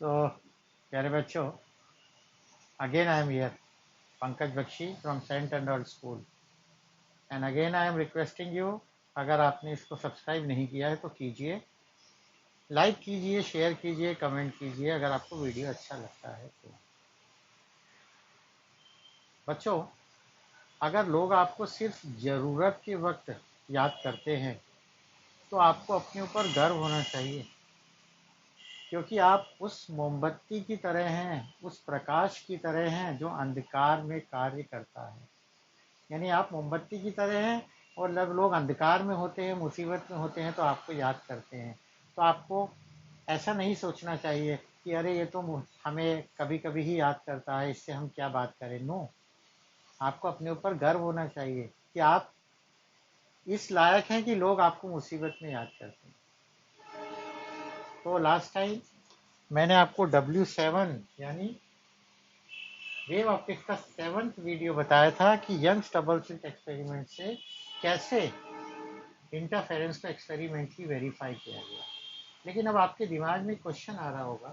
So, प्यारे बच्चों, again I am here, Pankaj Bakshi from Saint Arnold School, and again I am requesting you, अगर आपने इसको subscribe नहीं किया है तो कीजिए, लाइक कीजिए, शेयर कीजिए, कमेंट कीजिए अगर आपको वीडियो अच्छा लगता है तो। बच्चों, अगर लोग आपको सिर्फ ज़रूरत के वक्त याद करते हैं तो आपको अपने ऊपर गर्व होना चाहिए, क्योंकि आप उस मोमबत्ती की तरह हैं, उस प्रकाश की तरह हैं जो अंधकार में कार्य करता है। यानी आप मोमबत्ती की तरह हैं और जब लोग अंधकार में होते हैं, मुसीबत में होते हैं तो आपको याद करते हैं। तो आपको ऐसा नहीं सोचना चाहिए कि अरे ये तो हमें कभी कभी ही याद करता है, इससे हम क्या बात करें। नो, आपको अपने ऊपर गर्व होना चाहिए कि आप इस लायक हैं कि लोग आपको मुसीबत में याद करते हैं। तो लास्ट टाइम मैंने आपको W7 यानी वेव ऑप्टिक्स का 7th वीडियो बताया था कि यंग्स डबल स्लिट एक्सपेरिमेंट से कैसे इंटरफेरेंस को एक्सपेरिमेंटली वेरीफाई किया गया। लेकिन अब आपके दिमाग में क्वेश्चन आ रहा होगा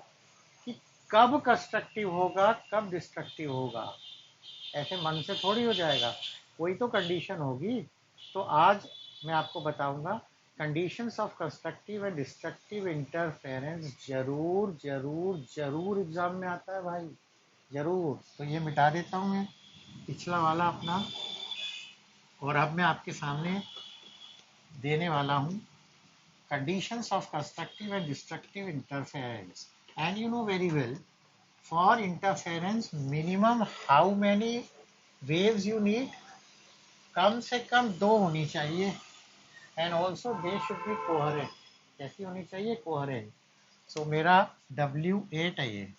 कि कब कंस्ट्रक्टिव होगा, कब डिस्ट्रक्टिव होगा। ऐसे मन से थोड़ी हो जाएगा, कोई तो कंडीशन होगी। तो आज मैं आपको बताऊंगा conditions of constructive and destructive interference. जरूर जरूर जरूर एग्जाम में आता है भाई, जरूर। तो ये मिटा देता हूँ मैं पिछला वाला अपना, और अब मैं आपके सामने देने वाला हूँ conditions of constructive and destructive interference. And you know very well, for interference minimum how many waves you need? कम से कम 2 होनी चाहिए, and also they should be coherent. कैसी होनी चाहिए? coherent. So मेरा W8 है, ये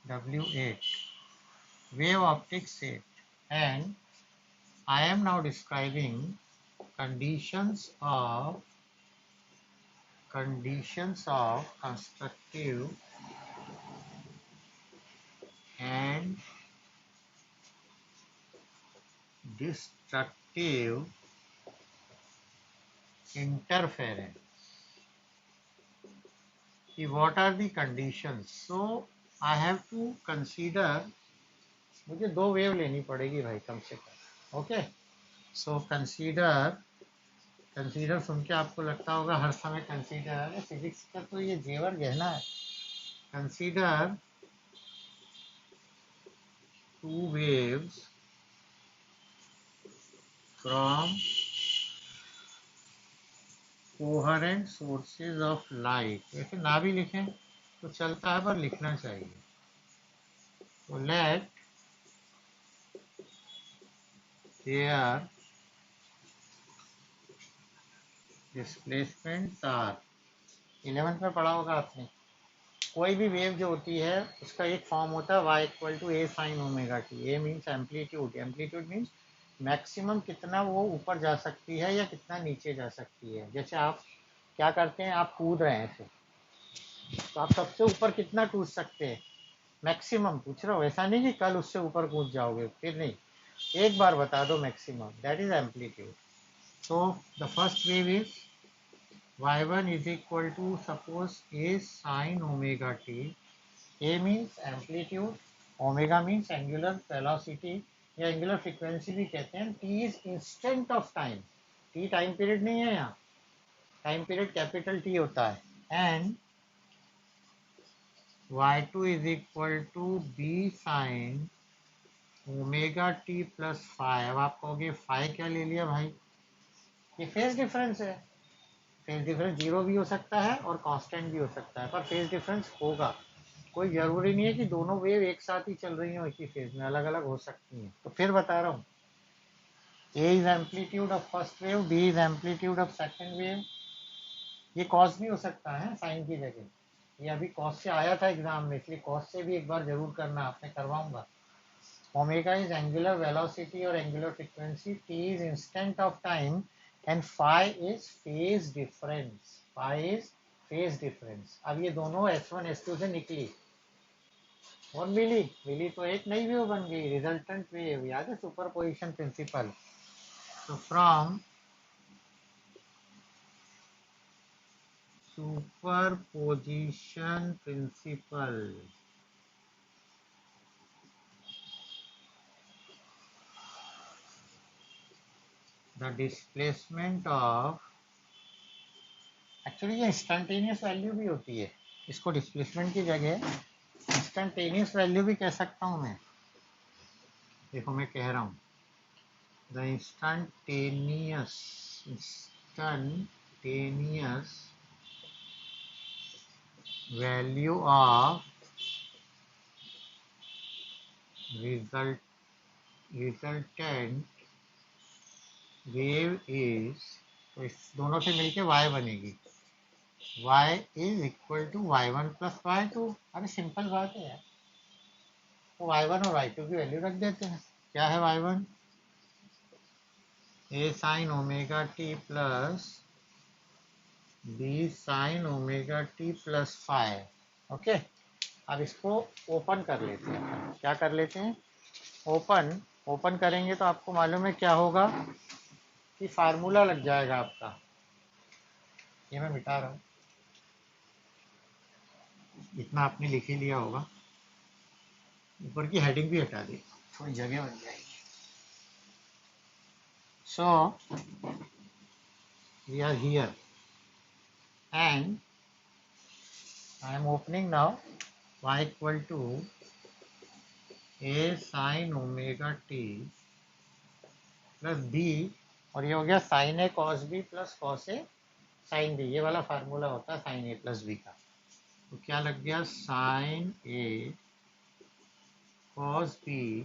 W8 wave optics set, and I am now describing conditions of constructive and destructive interference. What are the conditions? So I have to consider, मुझे 2 wave लेनी पड़ेगी भाई कम से कम। ओके, सो कंसीडर सुन के आपको लगता होगा हर समय कंसीडर, फिजिक्स का तो ये जेवर गहना है। Consider 2 waves from coherent sources of light. वैसे ना भी लिखें तो चलता है, पर लिखना चाहिए। तो late there displacement are. 11th में पढ़ा होगा आपने। कोई भी वेव जो होती है उसका एक फॉर्म होता है y equal to a sin omega t। a means amplitude, amplitude means maximum कितना वो ऊपर जा सकती है या कितना नीचे जा सकती है। जैसे आप क्या करते हैं, आप कूद रहे हैं ऐसे, तो आप सबसे ऊपर कितना कूद सकते हैं? मैक्सिमम पूछ रहा हूँ, ऐसा नहीं कि कल उससे ऊपर कूद जाओगे, फिर नहीं, एक बार बता दो maximum, that is amplitude. So the first wave is y1 is equal to suppose a sin omega t. A means amplitude, omega means angular velocity या angular frequency भी कहते हैं। t is instant of time, t time period नहीं है यहाँ, time period capital T होता है। and y2 is equal to b sin omega t plus 5। आप कहोगे 5 क्या ले लिया भाई, ये फेज डिफरेंस है। फेज डिफरेंस 0 भी हो सकता है और कांस्टेंट भी हो सकता है, पर फेज डिफरेंस होगा। कोई जरूरी नहीं है कि दोनों वेव एक साथ ही चल रही हो, एक ही फेज में, अलग अलग हो सकती हैं। तो फिर बता रहा हूँ, A is amplitude of first wave, B is amplitude of second wave. ये कॉस भी हो सकता है साइन की जगह। ये अभी कॉस से आया था एग्जाम में, इसलिए कॉस से भी एक बार जरूर करना, आपने करवाऊंगा। Omega is angular velocity or angular frequency, t is instant of time, and phi is phase difference. Phi is phase difference. अब ये दोनों S1 S2 से निकली और मिली तो एक नई वेव बन गई, रिजल्टेंट वेव। याद है सुपरपोजिशन प्रिंसिपल। तो from superposition principle, the displacement of, actually ये इंस्टेंटेनियस वैल्यू भी होती है, इसको डिस्प्लेसमेंट की जगह इंस्टेंटेनियस वैल्यू भी कह सकता हूँ मैं। देखो मैं कह रहा हूँ the instantaneous value of resultant wave is, तो इस दोनों से मिलके y बनेगी, y is equal to y1 plus y2। अरे सिंपल बात है यार, तो y1 और y2 की वैल्यू रख देते हैं। क्या है y1? a sine omega t plus b sign omega t plus 5। Okay, अब इसको ओपन कर लेते हैं। क्या कर लेते हैं? ओपन करेंगे तो आपको मालूम है क्या होगा कि फार्मूला लग जाएगा आपका। ये मैं मिटा रहा हूँ, इतना आपने लिख ही लिया होगा। ऊपर की हेडिंग भी हटा दी, थोड़ी जगह बन जाएगी। So we are here and I am opening now y equal to a sine omega t plus b, और ये हो गया sine a cos b plus cos a sine b. ये वाला फार्मूला होता है साइन ए प्लस बी का। तो क्या लग गया? Sine a cos b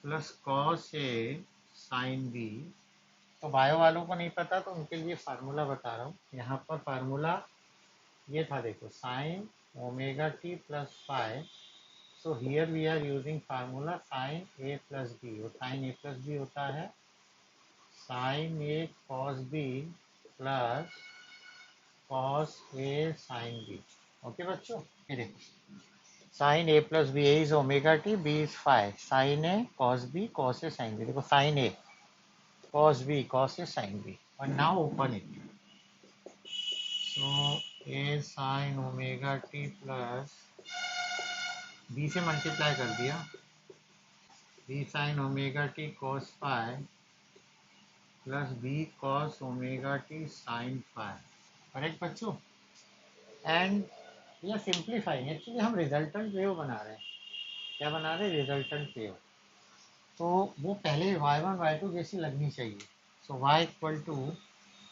plus cos a sine b. तो बायो वालों को नहीं पता तो उनके लिए फार्मूला बता रहा हूँ। यहाँ पर फार्मूला ये था, देखो, sine omega t plus 5। So here we are using formula sine a plus b, और साइन ए प्लस बी होता है sine a cos b plus cos a sine b. Okay बच्चों, ये देखो, sine a plus b, a is omega t, b is 5, sine a cos b cos a sine b. देखो, sine a cos b cos a sin b, and now open it. So a sin omega t plus b से multiply कर दिया, b sin omega t cos phi plus b cos omega t sin phi। Correct बच्चों? And ये simplifying, actually हम resultant wave बना रहे हैं। क्या बना रहे हैं? Resultant wave. तो वो पहले y1 y2 जैसी लगनी चाहिए। सो y इक्वल टू,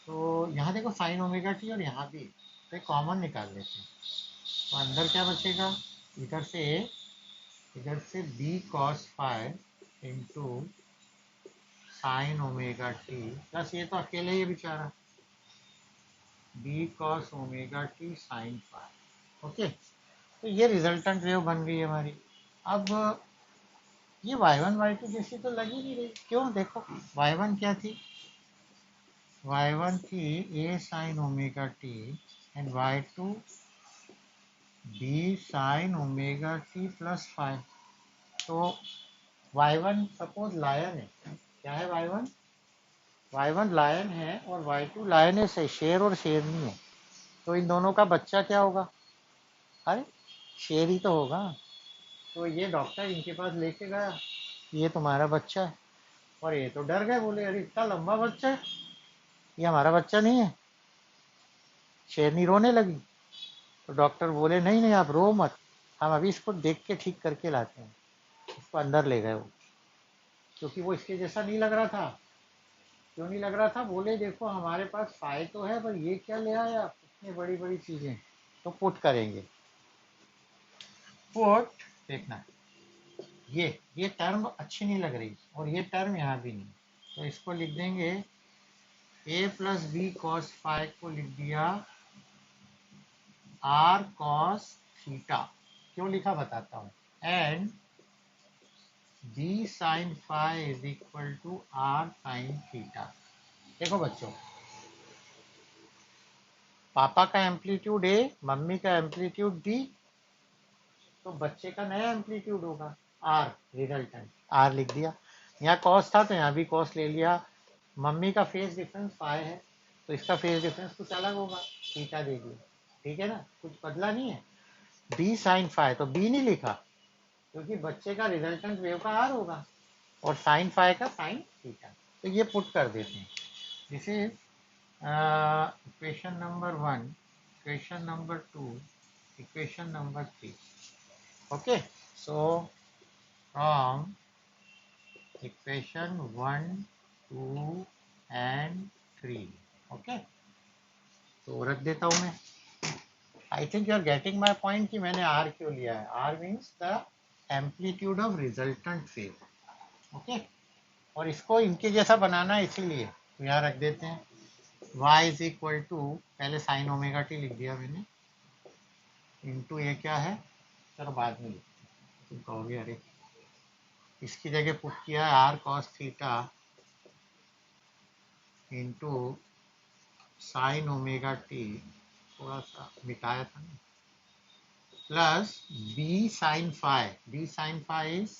तो यहाँ देखो साइन ओमेगा टी और यहाँ भी, तो एक कॉमन निकाल लेते हैं। तो अंदर क्या बचेगा? इधर से b cos 5 into sine omega t plus, ये तो अकेले ही बेचारा, b cos omega t sine 5। Okay, तो ये रिजल्टेंट वेव बन गई हमारी। अब ये y1 y2 जैसी तो लग ही नहीं रही। क्यों? देखो, y1 क्या थी? y1 थी a sine omega T and y2 b sign omega t plus 5। तो y1 सपोज लायन है। क्या है y1? y1 लायन है और y2 लायन है, शेर और शेरनी है। तो इन दोनों का बच्चा क्या होगा? अरे शेर ही तो होगा। तो ये डॉक्टर इनके पास लेके गया, ये तुम्हारा बच्चा है। और ये तो डर गए, बोले अरे इतना लंबा बच्चा है, ये हमारा बच्चा नहीं है। शेरनी रोने लगी, तो डॉक्टर बोले नहीं नहीं आप रो मत, हम अभी इसको देख के ठीक करके लाते हैं। इसको अंदर ले गए वो, क्योंकि वो इसके जैसा नहीं लग रहा था। क्यों नहीं लग रहा था? बोले देखो हमारे पास फाइल तो है, पर ये क्या ले आए आप, इतनी बड़ी बड़ी चीजें। तो पुट करेंगे, पुट, देखना ये टर्म अच्छी नहीं लग रही, और ये टर्म यहाँ भी नहीं, तो इसको लिख देंगे a प्लस बी कॉस 5 को लिख दिया r cos थीटा। क्यों लिखा बताता हूँ। And b sin phi is equal to r sin theta. देखो बच्चों, पापा का एम्पलीट्यूड a, मम्मी का एम्पलीट्यूड b, तो बच्चे का नया एम्पलीट्यूड होगा r, रिजल्टेंट r लिख दिया। यहाँ कॉस था तो यहाँ भी कॉस ले लिया। मम्मी का फेस डिफरेंस 5 है, तो इसका फेज डिफरेंस कुछ अलग होगा, थीटा दे दिया, ठीक है ना, कुछ बदला नहीं है। बी साइन फाइव, तो बी नहीं लिखा क्योंकि बच्चे का रिजल्टेंट वेव का आर होगा और साइन फाइव का साइन थीटा, तो ये पुट कर देते हैं। This is equation number 1, equation number 2, equation number 3. Okay, so from equation 1, 2 and 3. Okay, तो रख देता हूँ मैं। I think you are getting my point कि मैंने आर क्यों लिया है। R means the amplitude of resultant wave. Okay, और इसको इनके जैसा बनाना है, इसीलिए तो यहाँ रख देते हैं y इज इक्वल टू, पहले साइन ओमेगा टी लिख दिया मैंने, इंटू ये क्या है, चलो बाद में लिखते हैं, कहोगे अरे इसकी जगह पुट किया है r cos theta into sine omega t, थोड़ा सा मिटाया था ना, plus b sine five, b sine five is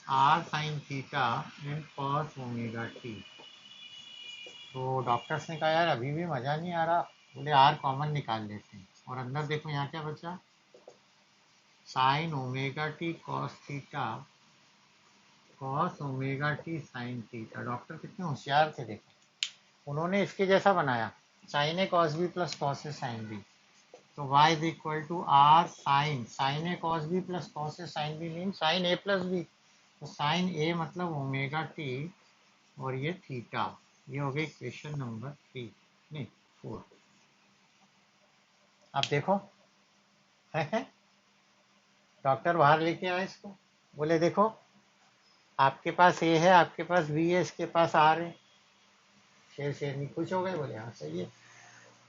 r sine theta and cos omega t. तो डॉक्टर्स ने कहा यार अभी भी मज़ा नहीं आ रहा, बोले आर कॉमन निकाल लेते हैं, और अंदर देखो यहाँ क्या बचा, sine omega t cos theta cos omega t sine theta. Doctor कितने होशियार थे देखो, उन्होंने इसके जैसा बनाया, sine a cos b plus cos a sine b. तो y is equal to r sine, sine a cos b plus cos a sine b mean sine a plus b, तो साइन ए मतलब omega T और ये theta. ये हो गई equation number 3, नहीं 4। अब देखो है डॉक्टर बाहर लेके आए इसको, बोले देखो आपके पास ए है, आपके पास बी है, इसके पास आर है। शेर शेरनी खुश हो गए, बोले हाँ सही है।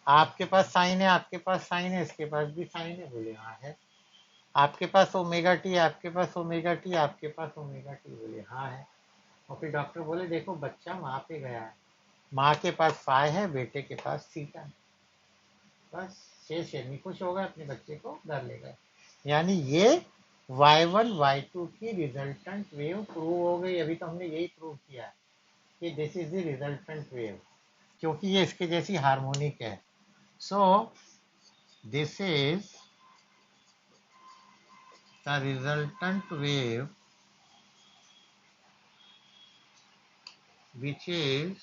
आपके पास साइन है, आपके पास साइन है, इसके पास भी साइन है, बोले हाँ है। आपके पास ओमेगा टी, आपके पास ओमेगा टी, आपके पास ओमेगा टी, बोले हाँ है। और फिर डॉक्टर बोले देखो बच्चा माँ पे गया है, माँ के पास फाई है, बेटे के पास थीटा है। बस शेर शेरनी खुश हो गए, अपने बच्चे को घर ले गए। यानी ये y1 y2 की रिजल्टेंट वेव प्रूव हो गई। अभी तो हमने यही प्रूव किया है कि this is the resultant wave, क्योंकि ये इसके जैसी हार्मोनिक है। सो this is the resultant wave which is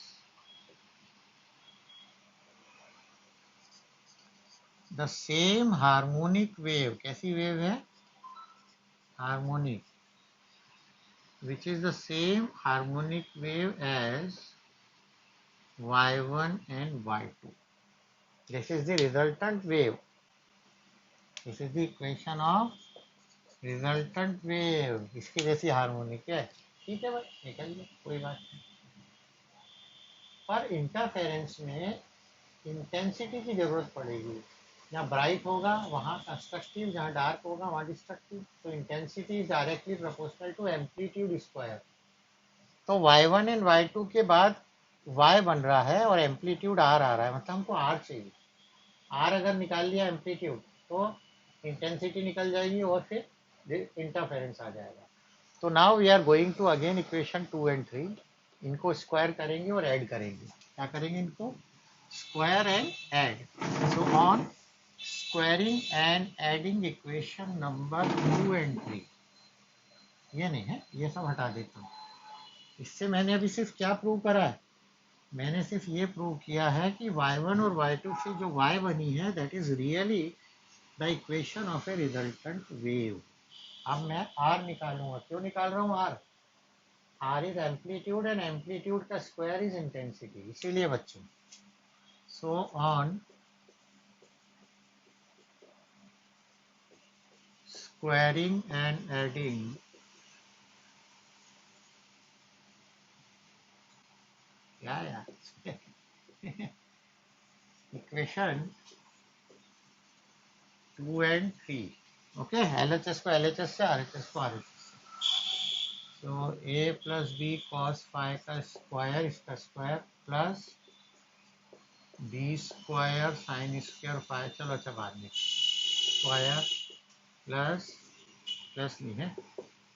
the same harmonic wave. कैसी वेव है, harmonic, which is the same harmonic wave as y1 and y2. This is the resultant wave. This is the equation of resultant wave. इसकी जैसी harmonic है, ठीक है भाई, निकल गया, कोई बात नहीं। पर इंटरफेरेंस में इंटेंसिटी की जरूरत पड़ेगी, जहाँ ब्राइट होगा वहाँ कंस्ट्रक्टिव, जहाँ डार्क होगा वहाँ डिस्ट्रक्टिव। तो intensity is directly proportional to amplitude square. तो y1 एंड y2 के बाद y बन रहा है और एम्पलीट्यूड r आ रहा है, मतलब हमको r चाहिए। r अगर निकाल लिया एम्पलीट्यूड तो इंटेंसिटी निकल जाएगी और फिर इंटरफेरेंस आ जाएगा। तो now we are going to again equation 2 and 3, इनको स्क्वायर करेंगे और ऐड करेंगे। क्या करेंगे, इनको square and add. So on squaring and adding equation number 2 and 3, ये नहीं है, ये सब हटा देता हूँ। इससे मैंने अभी सिर्फ क्या प्रूव करा है, मैंने सिर्फ ये प्रूव किया है कि y1 और y2 से जो y बनी है that is really the equation of A resultant wave. अब मैं r निकालूंगा, क्यों निकाल रहा हूँ r, r is amplitude and amplitude का स्क्वायर इज इंटेंसिटी, इसीलिए बच्चों। So on squaring and adding क्या यार इक्वेशन 2 एंड 3, ओके, LHS को LHS से, RHS को RHS से। तो a plus B cos five का स्क्वायर, इसका square, plus B square sine square five, चलो अच्छा बाद में, स्क्वायर प्लस, प्लस नहीं है,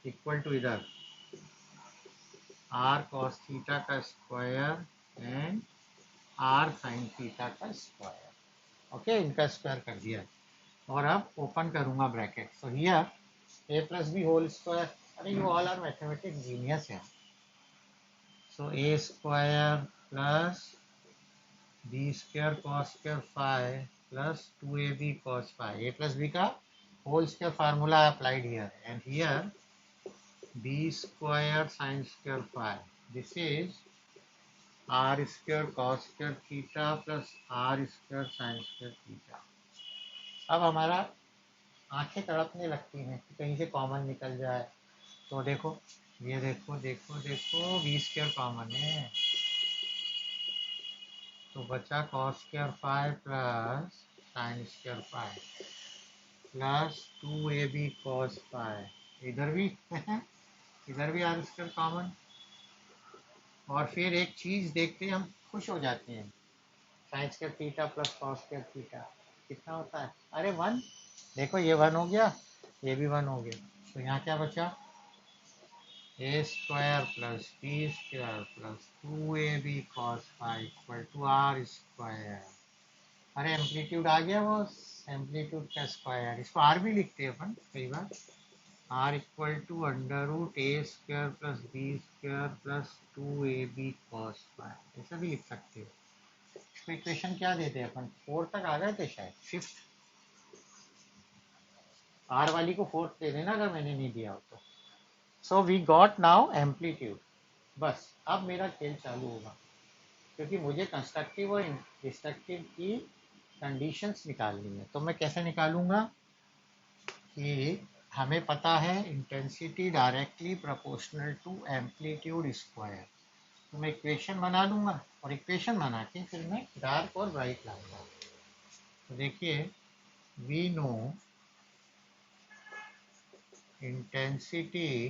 इक्वल टू इधर आर कॉस थीटा का square and R sine theta का स्क्वायर। ओके, इनका स्क्वायर कर दिया और अब ओपन करूंगा bracket. So here A plus B whole square, अरे you all are mathematics genius है। So A square plus B square cos square five plus 2ab cos five, a plus b का whole square formula applied here and here b square sin square phi. This is r square cos square theta plus r square sin square theta. अब हमारा आंखें तड़पने लगती हैं कि कहीं से common निकल जाए। तो देखो, ये देखो देखो देखो, बी स्क्वायर कॉमन है तो बचा cos square five plus sin square five plus 2ab cos five. इधर भी इधर भी r स्क्वायर कॉमन। और फिर एक चीज देखते ही हम खुश हो जाते हैं, sine square theta plus cos square theta कितना होता है? अरे वन। देखो ये वन हो गया, ये भी वन हो गया। तो यहाँ क्या बचा? A square plus B square plus 2ab cos five equal to are square. अरे एम्पलीट्यूड आ गया वो, एम्पलीट्यूड का स्क्वायर, इसको आर भी लिखते हैं अपन कई बार। R equal to under root A square plus B square plus 2ab cos five, ऐसा भी लिख सकते हो। इसको इक्वेशन क्या देते हैं अपन? 4 तक आ गए थे शायद, फिफ्थ। आर वाली को फोर्थ दे देना अगर मैंने नहीं दिया हो तो। So we got now amplitude. बस अब मेरा खेल चालू होगा, क्योंकि मुझे कंस्ट्रक्टिव और डिस्ट्रक्टिव की कंडीशंस निकालनी है। तो मैं कैसे निकालूंगा कि हमें पता है intensity directly proportional to amplitude square. तो मैं इक्वेशन बना लूंगा और इक्वेशन बना के फिर मैं डार्क और ब्राइट लाऊंगा। तो देखिए, we know intensity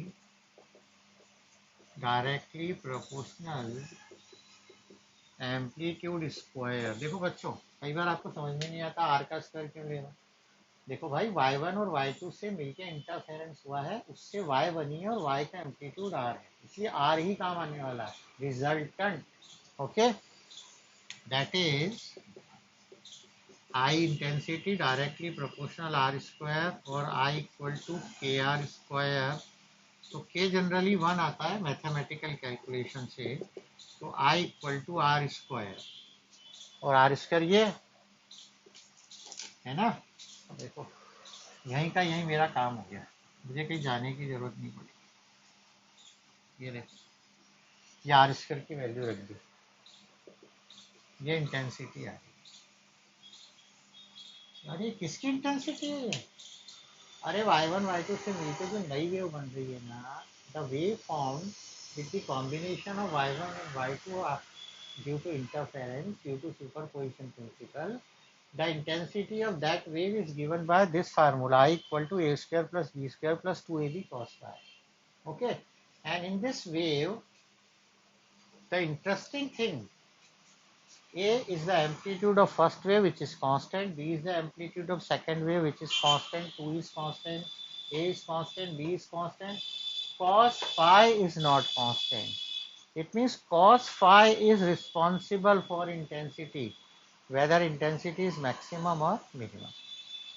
directly proportional amplitude square. देखो बच्चों, कई बार आपको समझ में नहीं आता आर का स्क्वायर क्यों लेना। देखो भाई, y1 और y2 से मिलके इंटरफेरेंस हुआ है, उससे y बनी है और y का एम्पलीट्यूड r है, इसलिए r ही काम आने वाला है, resultant. Okay, that is I intensity directly proportional r square और I इक्वल टू के आर स्क्वायर। तो k जनरली 1 आता है मैथमेटिकल कैलकुलेशन से, तो I equal to are square और आर स्क्वायर ये है ना। देखो यहीं का यहीं मेरा काम हो गया, मुझे कहीं जाने की जरूरत नहीं पड़ी। ये देखो, ये आर स्क्वायर की वैल्यू रख दी, ये इंटेंसिटी आ गई। अरे किसकी इंटेंसिटी है ये? अरे y1 y2 से मिलकर जो नई वेव बन रही है ना, the wave form with the combination of y1 and y2 due to interference, due to superposition principle, the intensity of that wave is given by this formula, I equal to a square plus b square plus 2ab cos phi. Okay, and in this wave, the interesting thing, a is the amplitude of first wave which is constant, b is the amplitude of second wave which is constant, 2 is constant, a is constant, b is constant, cos phi is not constant. It means cos phi is responsible for intensity, whether intensity is maximum or minimum.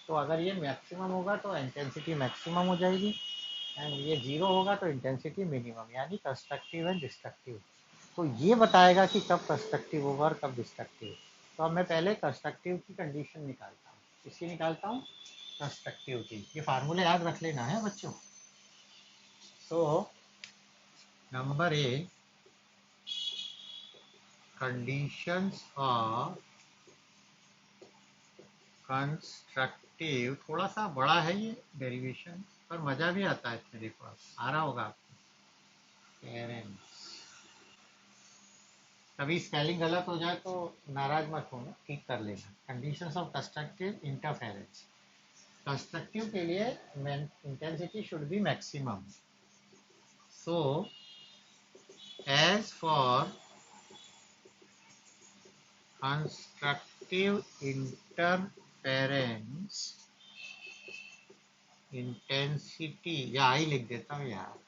तो अगर ये maximum होगा तो intensity maximum हो जाएगी, and ये zero होगा तो इंटेंसिटी मिनिमम, यानी कंस्ट्रक्टिव एंड डिस्ट्रक्टिव। तो ये बताएगा कि कब कंस्ट्रक्टिव होगा और कब डिस्ट्रक्टिव। तो अब मैं पहले कंस्ट्रक्टिव की कंडीशन निकालता हूँ। किसकी निकालता हूँ? कंस्ट्रक्टिव की। ये फार्मूले याद रख लेना है बच्चों। तो number A, conditions of constructive. थोड़ा सा बड़ा है ये डेरिवेशन, पर मजा भी आता है मेरे पास, आ रहा होगा आपको। कभी स्पेलिंग गलत हो जाए तो नाराज मत होना, ठीक कर लेना। Conditions of constructive interference. Constructive के लिए intensity should be maximum. So as for constructive interference, intensity, या आई लिख देता हूँ यार,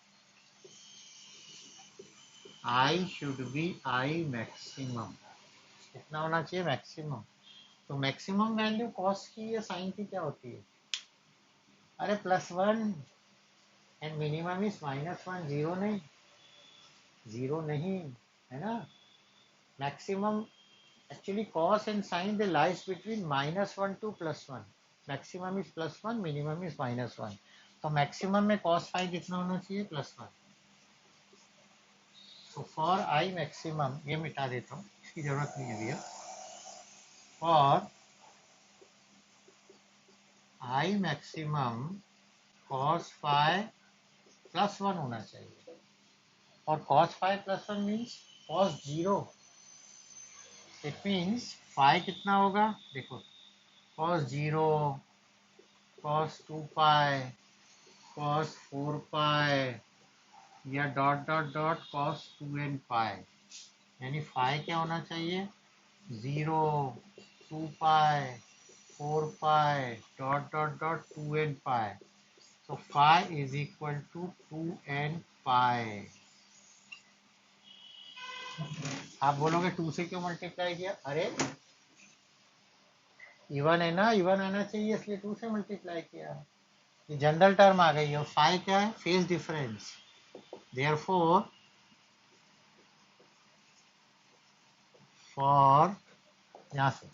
I should be I maximum. कितना होना चाहिए मैक्सिमम। तो मैक्सिमम वैल्यू कॉस की या साइन की क्या होती है? अरे +1 एंड मिनिमम इज -1, जीरो नहीं, जीरो नहीं, है ना। Maximum actually cos and sine they lies between -1 to +1। Maximum is +1, minimum is -1। तो मैक्सिमम में कॉस फाई कितना होना चाहिए? +1। तो फॉर आई मैक्सिमम, ये मिटा देता हूँ, इसकी जरूरत नहीं है भैया। For I maximum cos phi +1 होना चाहिए। और cos phi +1 means cos 0। It means phi कितना होगा? देखो, cos 0, cos 2 pi, cos 4 pi, या dot dot dot cos 2n pi. यानी फाई क्या होना चाहिए? 0, 2 pi, 4 pi, dot dot dot 2n pi. तो phi is equal to 2n pi. आप बोलोगे 2 से क्यों मल्टीप्लाई किया? अरे इवन है ना, इवन आना चाहिए, इसलिए 2 से मल्टीप्लाई किया। ये जनरल टर्म आ गई है। फाई क्या है? Phase difference. देयरफॉर फॉर, यहाँ से,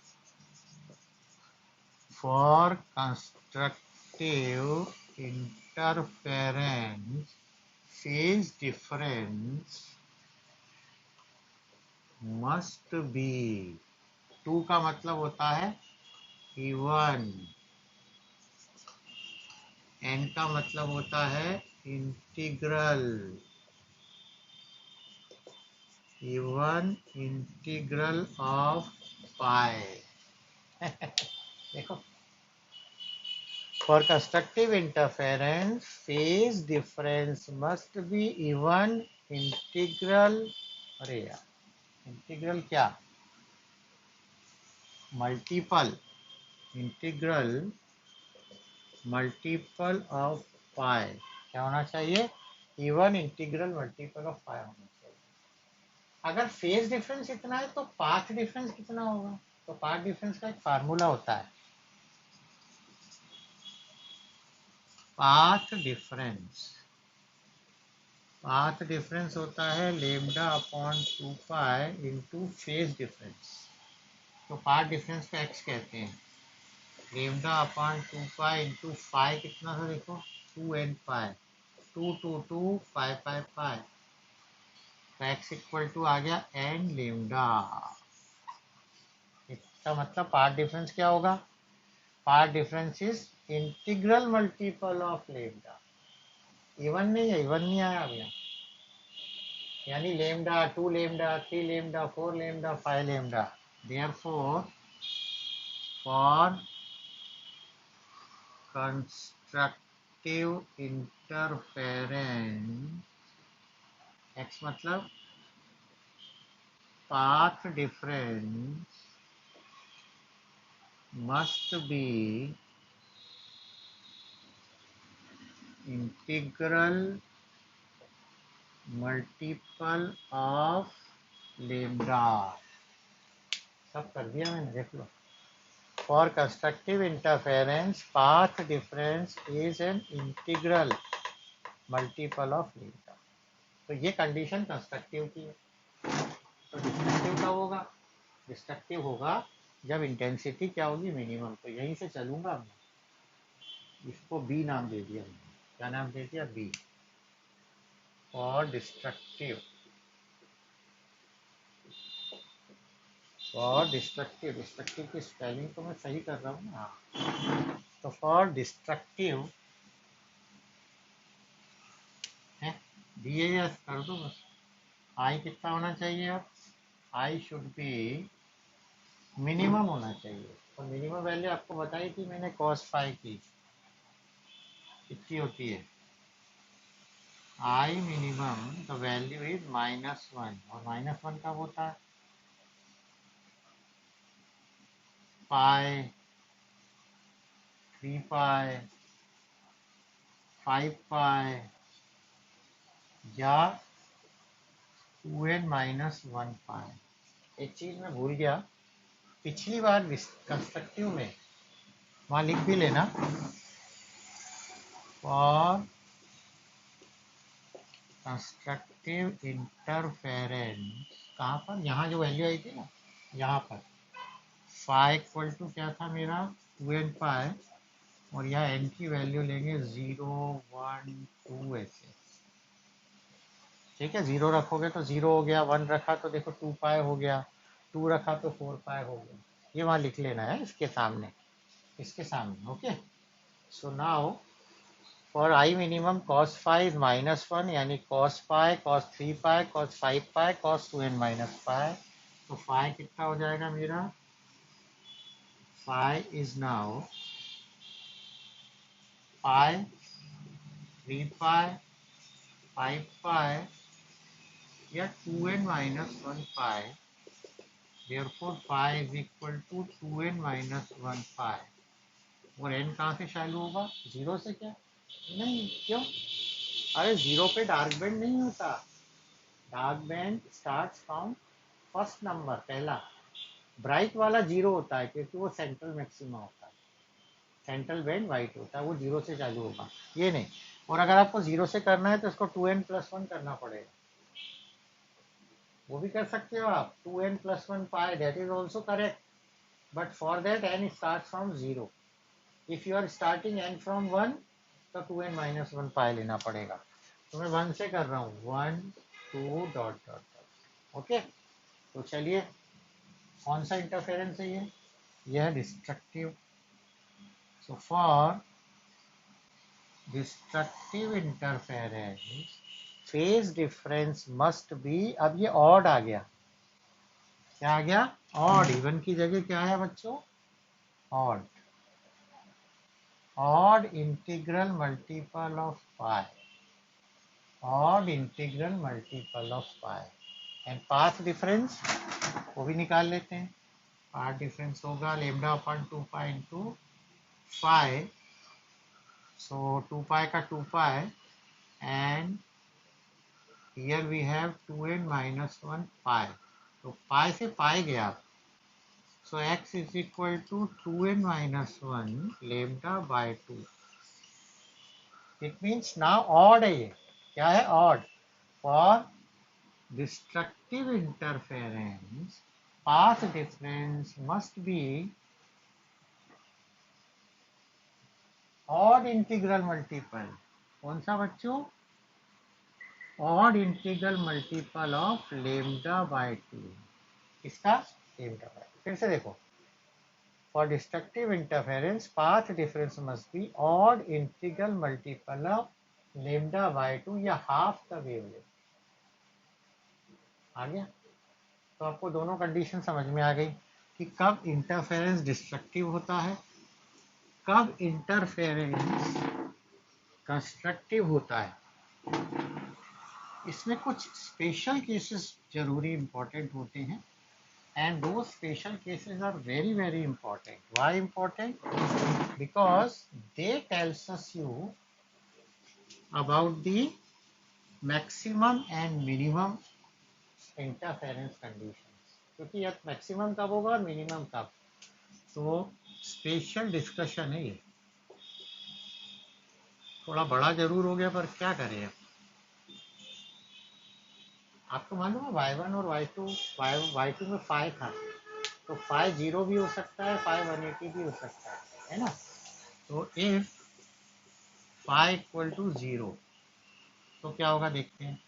for constructive interference phase difference must be, 2 का मतलब होता है इवन, n का मतलब होता है इंटीग्रल, इवन इंटीग्रल ऑफ पाई। देखो, for constructive interference phase difference must be even integral, अरे यार इंटीग्रल क्या, मल्टीपल, इंटीग्रल मल्टीपल ऑफ पाई। क्या होना चाहिए? इवन इंटीग्रल मल्टीपल ऑफ पाई होना चाहिए। अगर फेज डिफरेंस इतना है तो पाथ डिफरेंस कितना होगा? तो पाथ डिफरेंस का एक फार्मूला होता है, पाथ डिफरेंस। पाथ डिफरेंस होता है lambda upon 2 pi into phase difference. तो पाथ डिफरेंस को एक्स कहते हैं। Lambda upon 2 pi into phi कितना था? देखो 2n पाई, 2 2 2 पाई पाई पाई। तो एक्स इक्वल टू आ गया n लेमडा। इसका मतलब पाथ डिफरेंस क्या होगा? Path difference is integral multiple of lambda. Even नहीं है, इवन नहीं आया अभी, यानी lambda 2 lambda 3 lambda 4 lambda 5 lambda. Therefore, for constructive interference, x मतलब path difference must be integral multiple of lambda। सब कर दिया मैंने, देख लो। For constructive interference, path difference is an integral multiple of lambda। तो ये कंडीशन कंस्ट्रक्टिव की है। तो डिस्ट्रक्टिव कब होगा? डिस्ट्रक्टिव होगा जब इंटेंसिटी क्या होगी? मिनिमम। तो यहीं से चलूंगा मैं, इसको बी नाम दे दिया मैंने। क्या नाम दे दिया? बी। और डिस्ट्रक्टिव, फॉर डिस्ट्रक्टिव, डिस्ट्रक्टिव की स्पेलिंग तो मैं सही कर रहा हूँ ना। तो फॉर डिस्ट्रक्टिव है, डी एस कर दो बस। आई कितना होना चाहिए? अब आई शुड बी मिनिमम होना चाहिए। तो मिनिमम वैल्यू आपको बताई थी मैंने कॉस फाई की, कितनी होती है? I minimum the value is -1। और -1 कब होता है? पाई, 3 पाई, 5 पाई, या 2n - 1 पाई। एक चीज मैं भूल गया, पिछली बार कंस्ट्रक्टिव में वहां लिख भी लेना, फॉर कंस्ट्रक्टिव इंटरफेरेंस, कहाँ पर, यहाँ जो वैल्यू आई थी ना, यहाँ पर फाई इक्वल टू क्या था मेरा 2n पाई, और यहाँ n की वैल्यू लेंगे 0 1 2 ऐसे, ठीक है। 0 रखोगे तो 0 हो गया, 1 रखा तो देखो 2 पाई हो गया, 2 रखा तो 4 पाई हो गया। ये वहाँ लिख लेना है इसके सामने, इसके सामने, okay. So now for I minimum cos phi is -1, यानी cos pi, cos 3 pi, cos 5 pi, cos 2n minus pi. तो फाई कितना हो जाएगा मेरा, फाई is now pi 3 pi 5 pi या 2n minus 1 pi, therefore phi is equal to 2n minus 1 pi। और n कहाँ से चालू होगा, 0 से क्या, नहीं, क्यों, अरे 0 पे डार्क बैंड नहीं होता, dark band start from first number, पहला। ब्राइट वाला 0 होता है क्योंकि वो सेंट्रल मैक्सिमा होता है, सेंट्रल बैंड वाइट होता है, वो 0 से चालू होगा, ये नहीं। और अगर आपको 0 से करना है तो इसको 2n प्लस 1 करना पड़ेगा, वो भी कर सकते हो आप, 2n plus 1 pi, that is also correct, but for that n start from 0। If you are starting n from 1 तो 2n माइनस 1 पाई लेना पड़ेगा। तो मैं 1 से कर रहा हूँ, 1 2 डॉट डॉट डॉट, ओके। तो चलिए, कौन सा इंटरफेरेंस है ये, यह है destructive. So for destructive interference phase difference must be, अब ये ऑड आ गया, क्या आ गया, ऑड। इवन की जगह क्या है बच्चों, odd, odd integral multiple of pi, odd integral multiple of pi. And path difference वो भी निकाल लेते हैं, पाथ डिफरेंस होगा लेमडा अपन 2 pi into phi, so 2 pi का 2 pi, and here we have 2n minus 1 pi, तो पाई से पाई गया, so x is equal to 2n minus 1 lambda by 2। It means now odd है ये, क्या है, odd. For destructive interference, path difference must be odd integral multiple, कौन सा बच्चों, odd integral multiple of lambda by 2, इसका lambda by 2। फिर से देखो, for destructive interference path difference must be odd integral multiple of lambda by 2 या half the wavelength। आ गया, तो आपको दोनों कंडीशन समझ में आ गई कि कब इंटरफेरेंस डिस्ट्रक्टिव होता है, कब इंटरफेरेंस कंस्ट्रक्टिव होता है। इसमें कुछ स्पेशल केसेस जरूरी इंपॉर्टेंट होते हैं, एंड दो special cases are very very important. Why important, because they tells us you about the maximum and minimum interference conditions, क्योंकि यह मैक्सिमम कब होगा और मिनिमम कब, तो स्पेशल डिस्कशन है ये। थोड़ा बड़ा जरूर हो गया पर क्या करें अब। आपको मालूम है y1 और y2, y2 में फाई था, तो फाई 0 भी हो सकता है, फाई 180 भी हो सकता है ना। तो इफ फाई इक्वल टू 0 तो क्या होगा देखते हैं,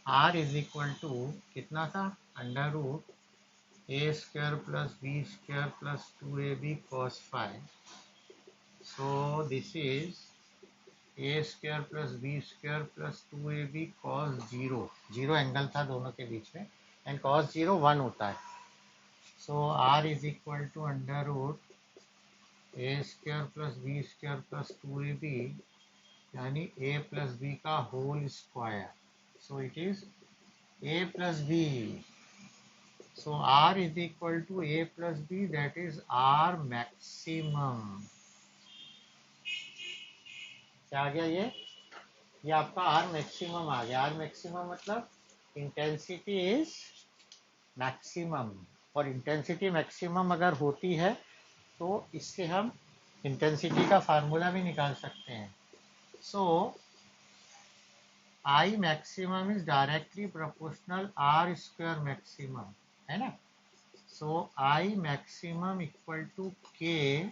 r इज इक्वल टू कितना था, under root A square plus B square plus 2ab cos phi, so this is a square plus B square plus 2ab cos 0, 0 angle था दोनों के बीच में, एंड cos 0 1 होता है, so r is equal to under root A square plus B square plus 2ab, यानी a plus B का whole square, so it is a plus b, so r is equal to a plus b, that is r maximum. क्या आ गया ये आपका r maximum आ गया। R maximum मतलब इंटेंसिटी इज मैक्सिमम, और इंटेंसिटी मैक्सिमम अगर होती है तो इससे हम इंटेंसिटी का फार्मूला भी निकाल सकते हैं. So I maximum is directly proportional R square maximum, है ना. So I maximum equal to के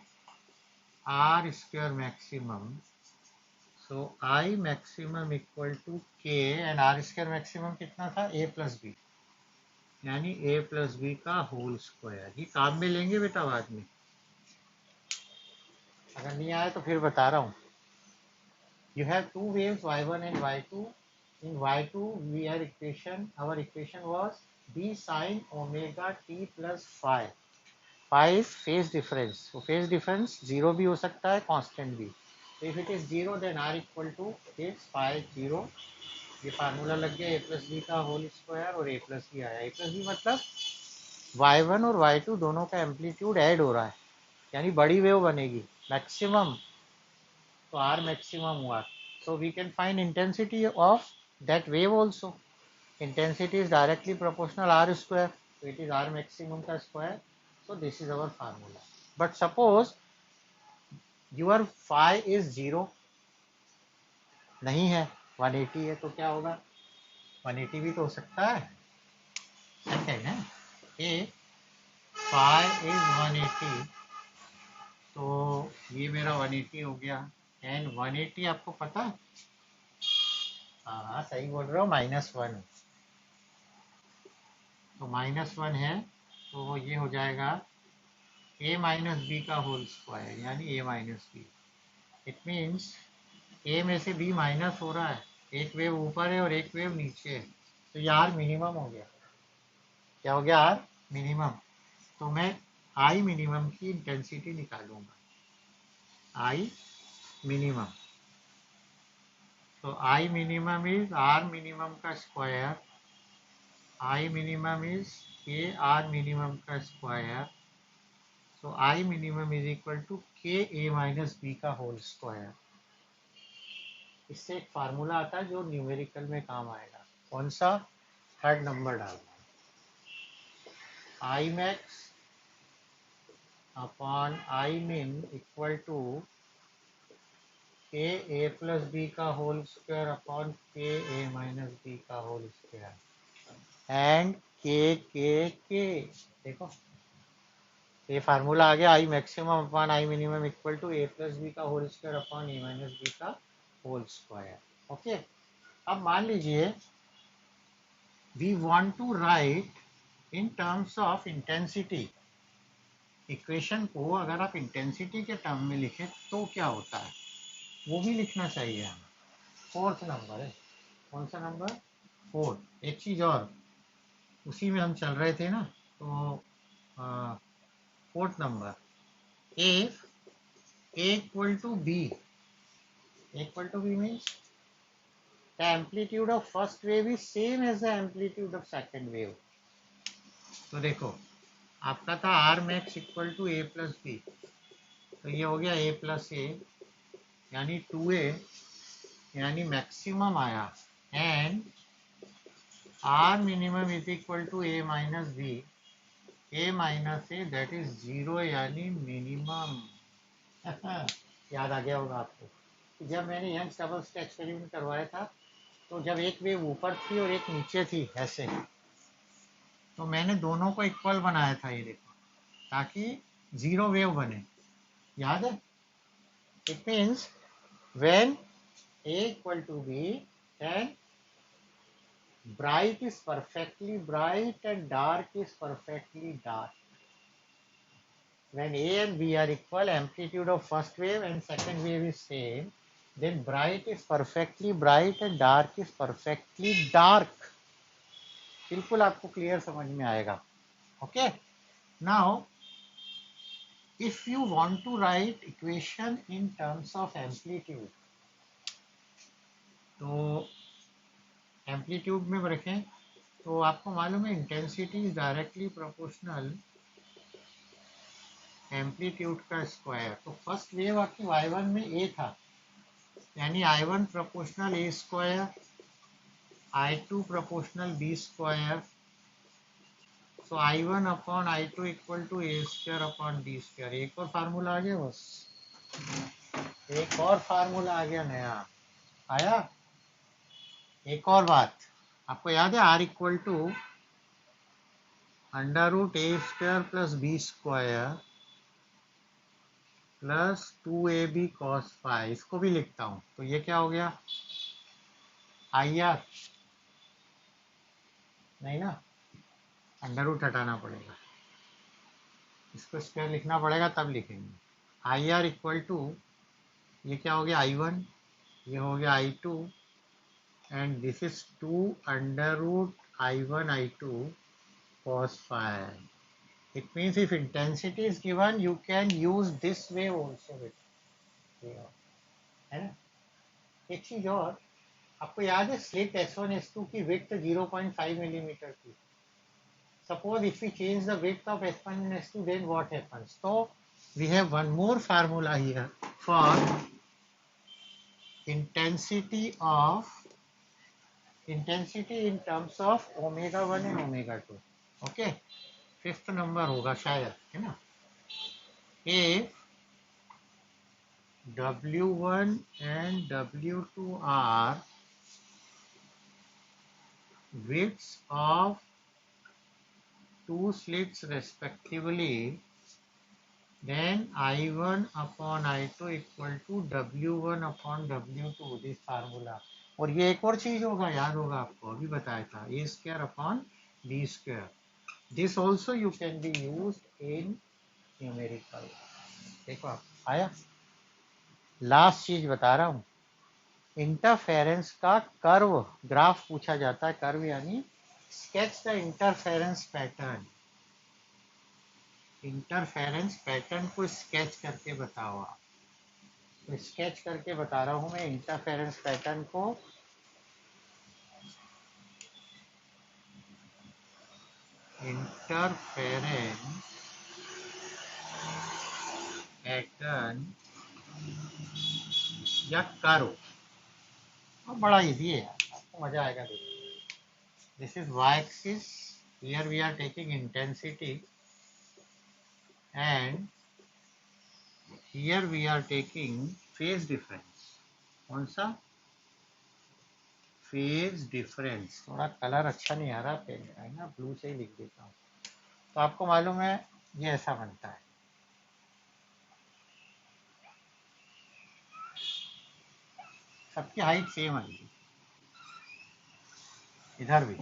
are square maximum. So I maximum equal to K and R square maximum कितना था, ए प्लस बी, यानी ए प्लस बी का whole square. ये काम में लेंगे बेटा बाद में, अगर नहीं आए तो फिर बता रहा हूँ. You have two waves y1 and y2. In y2 we are equation, our equation was b sin omega t plus phi. Phi is phase difference. So phase difference zero भी हो सकता है, constant भी. So if it is zero then r equal to is phi 0. ये formula लग गया, a plus b का whole square और a plus b आया. a plus b मतलब y1 और y2 दोनों का एम्पलीट्यूड ऐड हो रहा है, यानी बड़ी वेव बनेगी. मैक्सिमम तो r maximum हुआ. So we can find intensity of that wave also. Intensity is directly proportional r square. So it is r maximum का square. So this is our formula. But suppose your phi is 0 नहीं है, 180 है, तो क्या होगा, 180 भी तो हो सकता है. सेकेंड है, ए phi is 180, तो ये मेरा 180 हो गया. एंड 180 आपको पता है, हाँ सही बोल रहे हो, -1. तो -1 है, तो ये हो जाएगा a माइनस बी का होल स्क्वायर, यानी a minus b. It means a में से b माइनस हो रहा है, एक वेव ऊपर है और एक वेव नीचे है, तो ये r मिनिमम हो गया. क्या हो गया, r मिनिमम. तो मैं I मिनिमम की इंटेंसिटी निकालूंगा, I मिनिमम. तो I minimum is r minimum का square, I minimum is a r minimum का square. So I minimum is equal to K A minus B का होल स्क्वायर. इससे एक फार्मूला आता है जो न्यूमेरिकल में काम आएगा. कौन सा, थर्ड नंबर डालना, I max upon I min equal to K A plus B का whole square upon K A minus B का होल स्क्वायर एंड K. देखो ये फार्मूला आ गया, I maximum upon I minimum equal to a plus B का whole square upon a minus b का whole square. Okay, अब मान लीजिए we want to write in terms of intensity. Equation को अगर आप इंटेंसिटी के टर्म में लिखें तो क्या होता है, वो भी लिखना चाहिए हमें. फोर्थ नंबर है, कौन सा नंबर, फोर्थ. एक चीज और, उसी में हम चल रहे थे ना, तो fourth number, if A equal to B, equal to B means the amplitude of first wave is same as the amplitude of second wave. तो देखो आपका था R max equal to A plus B, तो ये हो गया A plus A, यानी 2A, यानी मैक्सिमम आया. And R minimum is equal to A minus B, A minus A that is 0, यानी मिनिमम. याद आ गया होगा आपको, जब मैंने यंग्स डबल्स का एक्सपेरिमेंट करवाया था, तो जब एक वेव ऊपर थी और एक नीचे थी ऐसे, तो मैंने दोनों को इक्वल बनाया था, ये देखो, ताकि जीरो वेव बने. याद है, it means when A equal to B then bright is perfectly bright and dark is perfectly dark. When A and B are equal, amplitude of first wave and second wave is same, then bright is perfectly bright and dark is perfectly dark. बिल्कुल आपको clear समझ में आएगा. Okay, now if you want to write equation in terms of amplitude, तो amplitude में रखें, तो आपको मालूम है intensity is directly proportional amplitude का स्क्वायर. तो फर्स्ट वेव आपकी y1 में a था, यानी I1 proportional a square, I2 proportional b square, so I1 upon I2 equal to a square upon d square. एक और फार्मूला आ गया, बस एक और फार्मूला आ गया नया आया। एक और बात आपको याद है, R equal to under root A square plus B square plus 2ab cos phi. इसको भी लिखता हूं तो ये क्या हो गया, IR नहीं ना, अंडर रूट हटाना पड़ेगा, इसको स्क्वायर लिखना पड़ेगा तब लिखेंगे। IR इक्वल टू ये क्या हो गया I1, ये हो गया I2 and this is 2 under root I1 I2 cos phi. It means if intensity is given, you can use this way also with है ना। एक चीज और, आपको याद है स्लिट S1 S2 की विड्थ 0.5 मिलीमीटर थी। Suppose if we change the width of S1 and S2, then what happens? So we have one more formula here for intensity in terms of omega 1 and omega 2. Okay, fifth number होगा शायद, है ना। If W1 and W2 are widths of two slits respectively, then I1 upon I2 equal to W1 upon W2, this formula. और ये एक और चीज होगा, याद होगा आपको, अभी बताया था, a square upon b square. This also you can be used in numerical. देखो आप आया। लास्ट चीज बता रहा हूँ, इंटरफेरेंस का कर्व ग्राफ पूछा जाता है। कर्व यानी sketch the interference pattern. Interference pattern को स्केच करके बताओ आप। तो स्केच करके बता रहा हूं मैं इंटरफेरेंस पैटर्न को। इंटरफेरेंस पैटर्न या कर्व, और बड़ा इजी है यार, आपको मजा आएगा देखिए। This is y axis, here we are taking intensity and here we are taking phase difference. कौन सा? Phase difference. थोड़ा कलर अच्छा नहीं आ रहा पेन का, है ना, ब्लू से ही लिख देता हूँ। तो आपको मालूम है ये ऐसा बनता है। सबकी हाइट सेम आएगी, इधर भी।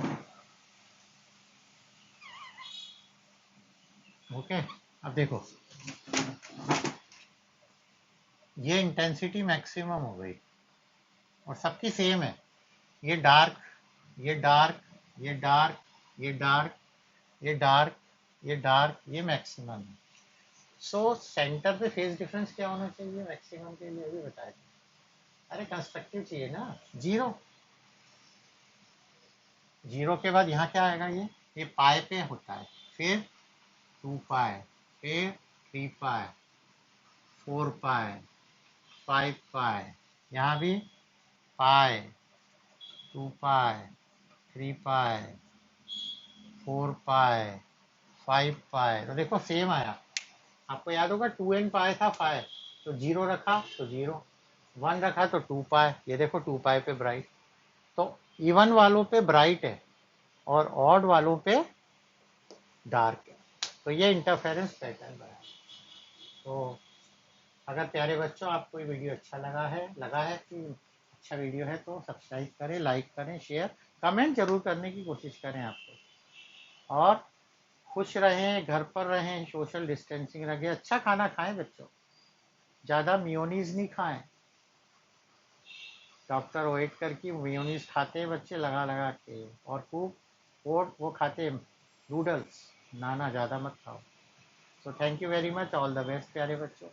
ओके, अब देखो ये इंटेंसिटी मैक्सिमम हो गई और सबकी सेम है। ये डार्क, ये डार्क, ये डार्क, ये डार्क, ये डार्क, ये डार्क, ये मैक्सिमम है। सो सेंटर पे फेज डिफरेंस क्या होना चाहिए मैक्सिमम के लिए, अभी बताया था। अरे कंस्ट्रक्टिव चाहिए ना, जीरो। जीरो के बाद यहाँ क्या आएगा, ये पाई पे होता है, फिर 2 पाई, फिर 3 पाई, 4 पाई, 5 पाई, यहाँ भी पाई, 2 पाई, 3 पाई, 4 पाई, 5 पाई। तो देखो सेम आया। आपको याद होगा 2n पाई था 5, तो जीरो रखा तो जीरो, 1 रखा तो 2 पाई। ये देखो 2 पाई पे ब्राइट, तो इवन वालों पे ब्राइट है और ऑड वालों पे डार्क है। तो ये इंटरफेरेंस पैटर्न बना। तो अगर प्यारे बच्चों आपको ये वीडियो अच्छा लगा है कि अच्छा वीडियो है, तो सब्सक्राइब करें, लाइक करें, शेयर, कमेंट जरूर करने की कोशिश करें आपको। और खुश रहें, घर पर रहें, सोशल डिस्टेंसिंग रखें, अच्छा खाना खाएं बच्चों, ज़्यादा मियोनीज नहीं खाएं। डॉक्टर ओएटकर की मियोनीज खाते हैं बच्चे लगा लगा के, और खूब वो खाते हैं नूडल्स। नाना ज़्यादा मत खाओ। So thank you very much, all the best प्यारे बच्चों।